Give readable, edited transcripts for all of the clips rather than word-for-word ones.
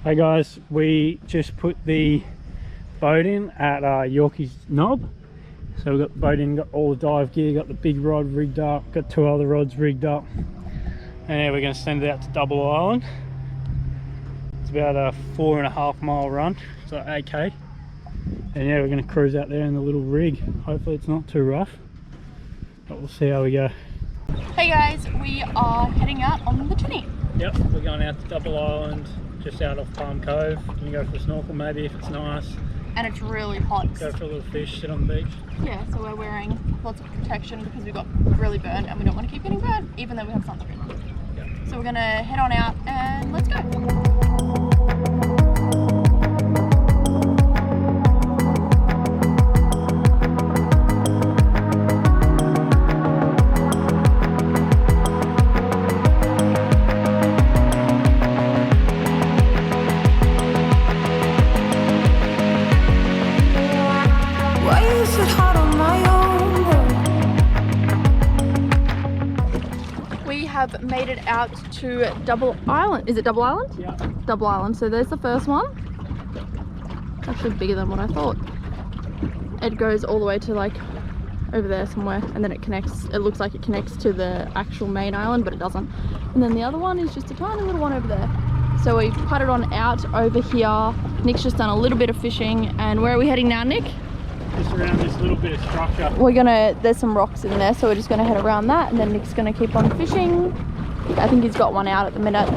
Hey guys, we just put the boat in at Yorkeys knob. So we've got the boat in, got all the dive gear, got the big rod rigged up, got 2 other rods rigged up. And yeah, we're going to send it out to Double Island. It's about a 4.5 mile run, so 8k. And yeah, we're going to cruise out there in the little rig. Hopefully it's not too rough, but we'll see how we go. Hey guys, we are heading out on the Tinny. Yep, we're going out to Double Island, just out off Palm Cove. You can go for a snorkel maybe if it's nice. And it's really hot. Go for a little fish, sit on the beach. Yeah, so we're wearing lots of protection because we got really burnt and we don't want to keep getting burnt even though we have sunscreen. Yep. So we're going to head on out and let's go. Have made it out to Double Island. Is it Double Island? Yeah. Double Island. So there's the first one. Actually bigger than what I thought. It goes all the way to like over there somewhere, and then it connects. It looks like it connects to the actual main island, but it doesn't. And then the other one is just a tiny little one over there. So we putted on out over here. Nick's just done a little bit of fishing, and where are we heading now, Nick? Just around this little bit of structure. There's some rocks in there, so we're just gonna head around that, and then Nick's gonna keep on fishing. I think he's got one out at the minute.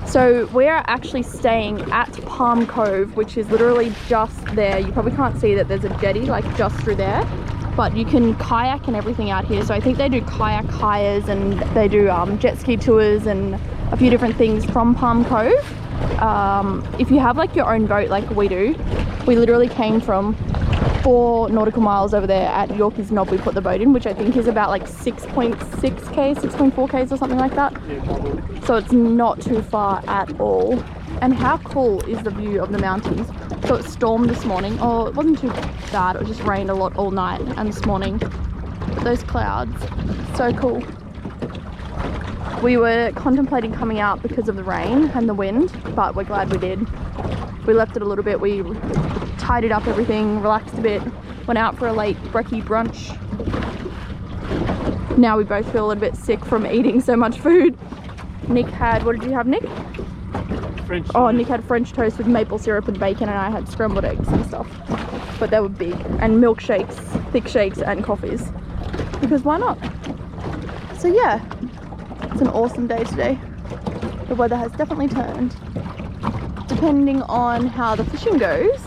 So we're actually staying at Palm Cove, which is literally just there. You probably can't see that there's a jetty like just through there, but you can kayak and everything out here. So I think they do kayak hires and they do jet ski tours and a few different things from Palm Cove. If you have like your own boat like we do, we literally came from 4 nautical miles over there at Yorkeys knob. We put the boat in, which I think is about like 6.6k, 6.4k's or something like that. Yeah, so it's not too far at all. And how cool is the view of the mountains? So it stormed this morning. Oh, it wasn't too bad. It just rained a lot all night and this morning. But those clouds, so cool. We were contemplating coming out because of the rain and the wind, but we're glad we did. We left it a little bit. We tidied up everything, relaxed a bit, went out for a late brekkie brunch. Now we both feel a little bit sick from eating so much food. Nick had, what did you have, Nick? French toast. Oh, Nick had French toast with maple syrup and bacon, and I had scrambled eggs and stuff. But they were big. And milkshakes, thick shakes and coffees. Because why not? So yeah, it's an awesome day today. The weather has definitely turned. Depending on how the fishing goes,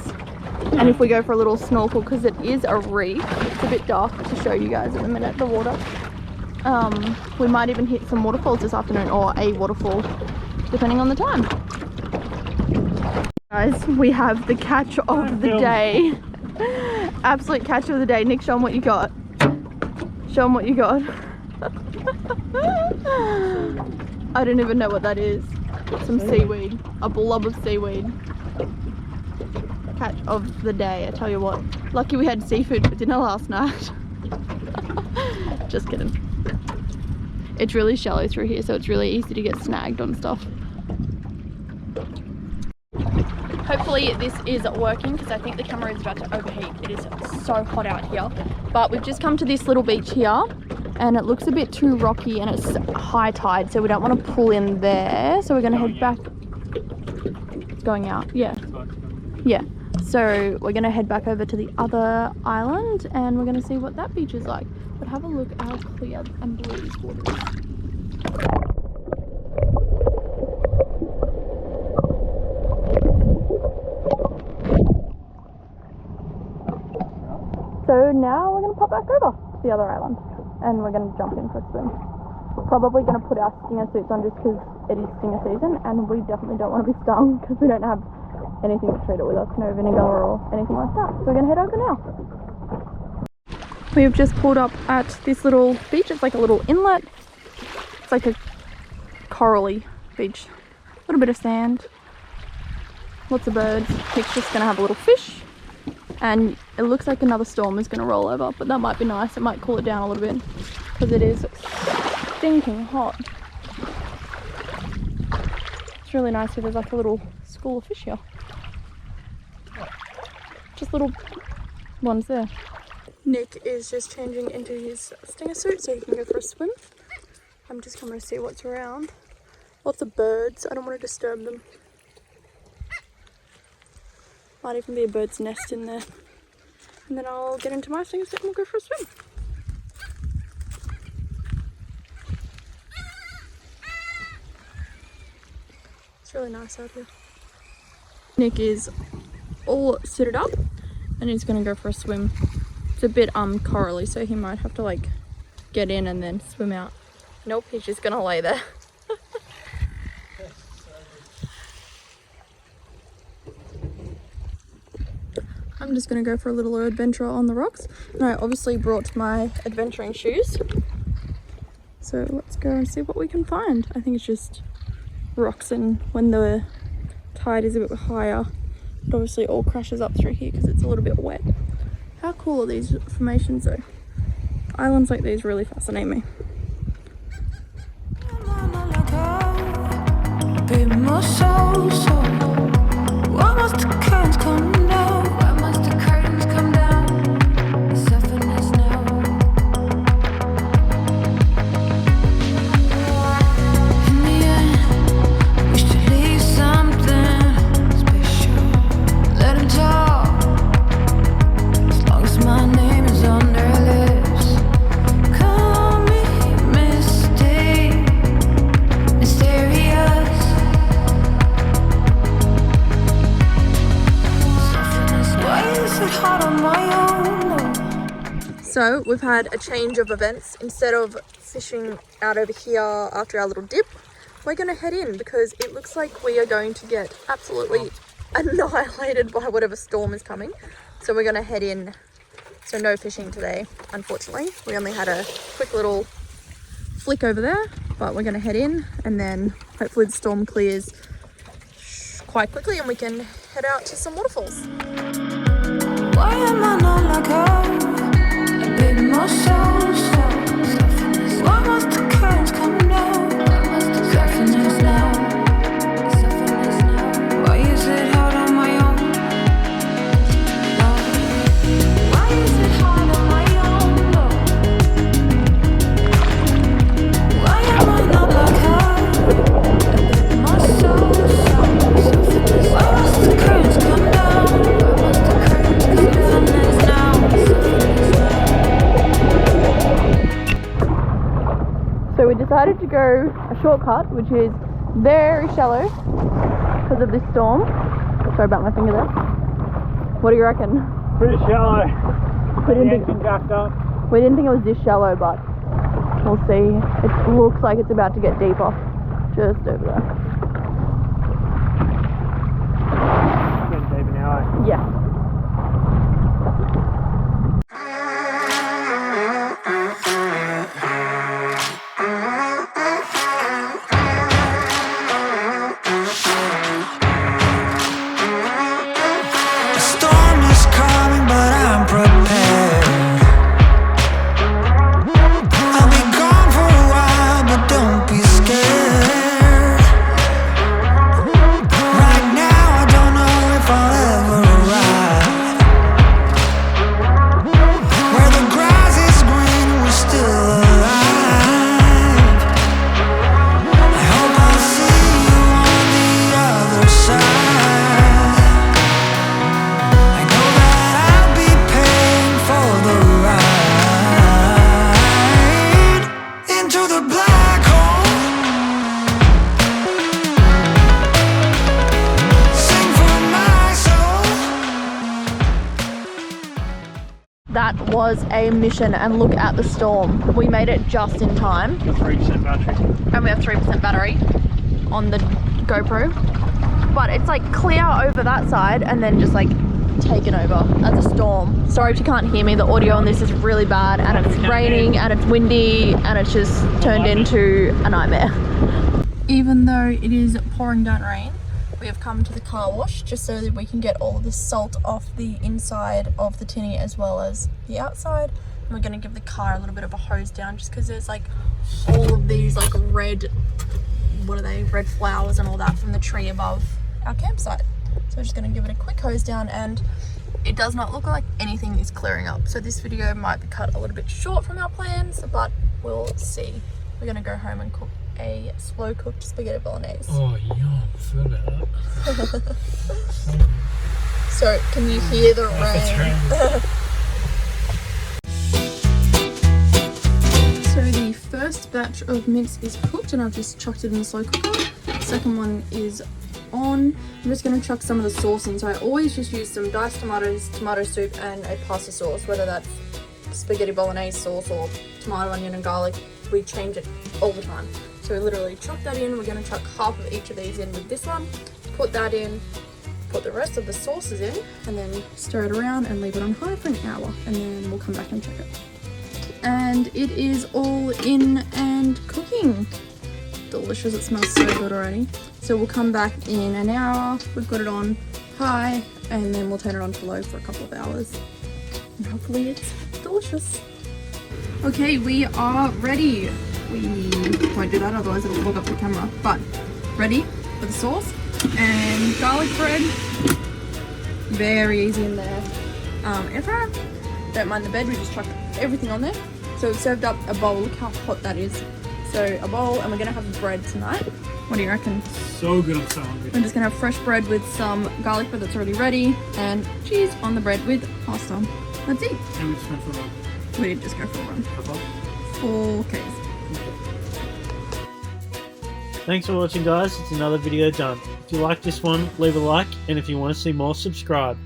and if we go for a little snorkel, because it is a reef. It's a bit dark to show you guys in a minute, the water. We might even hit some waterfalls this afternoon, or a waterfall, depending on the time. Guys, we have the catch of the day. Absolute catch of the day. Nick, show them what you got. Show them what you got. I don't even know what that is. Some seaweed. A blob of seaweed. Catch of the day, I tell you what. Lucky we had seafood for dinner last night. Just kidding. It's really shallow through here, so it's really easy to get snagged on stuff. Hopefully this is working, because I think the camera is about to overheat. It is so hot out here. But we've just come to this little beach here, and it looks a bit too rocky, and it's high tide, so we don't want to pull in there. So we're going to head back. It's going out, yeah. Yeah. So we're going to head back over to the other island, and we're going to see what that beach is like. But have a look at how clear and blue this water is. So now we're going to pop back over to the other island, and we're going to jump in for a swim. We're probably going to put our stinger suits on just because it is stinger season, and we definitely don't want to be stung because we don't have anything to treat it with us, no vinegar or anything like that. So we're going to head over now. We've just pulled up at this little beach. It's like a little inlet. It's like a corally beach. A little bit of sand. Lots of birds. Nick's just going to have a little fish. And it looks like another storm is going to roll over, but that might be nice. It might cool it down a little bit because it is stinking hot. It's really nice here. There's like a little school of fish here. Just little ones there. Nick is just changing into his stinger suit so he can go for a swim. I'm just coming to see what's around. Lots of birds. I don't want to disturb them. Might even be a bird's nest in there. And then I'll get into my stinger suit and we'll go for a swim. It's really nice out here. Nick is all suited up and he's gonna go for a swim. It's a bit corally, so he might have to like get in and then swim out. Nope, he's just gonna lay there. I'm just gonna go for a little adventure on the rocks. And I obviously brought my adventuring shoes. So let's go and see what we can find. I think it's just rocks, and when the tide is a bit higher, it obviously all crashes up through here because it's a little bit wet. How cool are these formations though? Islands like these really fascinate me. So we've had a change of events. Instead of fishing out over here after our little dip, we're going to head in because it looks like we are going to get absolutely annihilated by whatever storm is coming. So we're going to head in. So no fishing today, unfortunately. We only had a quick little flick over there, but we're going to head in and then hopefully the storm clears quite quickly and we can head out to some waterfalls. Why am I not like her? My soul, why must the curtains come down? Softness now. Why is it hard on my own? Why is it hard on my own? Why am I not like her? My soul, why must the curtains come down? Softness now. So we decided to go a shortcut, which is very shallow because of this storm. Sorry about my finger there. What do you reckon? Pretty shallow. We didn't think it was this shallow, but we'll see. It looks like it's about to get deeper. Just over there. It's getting deeper now, eh? Yeah. That was a mission, and look at the storm. We made it just in time. 3% battery. And we have 3% battery on the GoPro. But it's like clear over that side and then just like taken over as a storm. Sorry if you can't hear me, the audio on this is really bad and it's raining and it's windy and it's just turned into a nightmare. Even though it is pouring down rain, we have come to the car wash just so that we can get all of the salt off the inside of the Tinny as well as the outside. And we're going to give the car a little bit of a hose down just because there's like all of these like red what are they, red flowers and all that from the tree above our campsite. So we're just going to give it a quick hose down, and it does not look like anything is clearing up. So this video might be cut a little bit short from our plans, but we'll see. We're going to go home and cook a slow cooked spaghetti bolognese. Oh, yum. Feel that. So can you hear the rain? So the first batch of mince is cooked and I've just chucked it in the slow cooker. The second one is on. I'm just going to chuck some of the sauce in. So I always just use some diced tomatoes, tomato soup and a pasta sauce, whether that's spaghetti bolognese sauce or tomato, onion and garlic. We change it all the time. So we literally chuck that in. We're going to chuck half of each of these in with this one, put that in, put the rest of the sauces in, and then stir it around and leave it on high for an hour, and then we'll come back and check it. And it is all in and cooking. Delicious. It smells so good already. So we'll come back in an hour. We've got it on high, and then we'll turn it on to low for a couple of hours, and hopefully it's delicious. Okay, we are ready. We won't do that, otherwise it'll clog up the camera. But ready for the sauce and garlic bread. Very easy in there. Air fryer. Don't mind the bed, we just chuck everything on there. So we've served up a bowl. Look how hot that is. So a bowl, and we're gonna have bread tonight. What do you reckon? So good, I'm so hungry. We're just gonna have fresh bread with some garlic bread that's already ready, and cheese on the bread with pasta. That's it. And we just went for a run. We did just go for a run. 4 Ks. Thanks for watching, guys. It's another video done. If you like this one, leave a like, and if you want to see more, subscribe.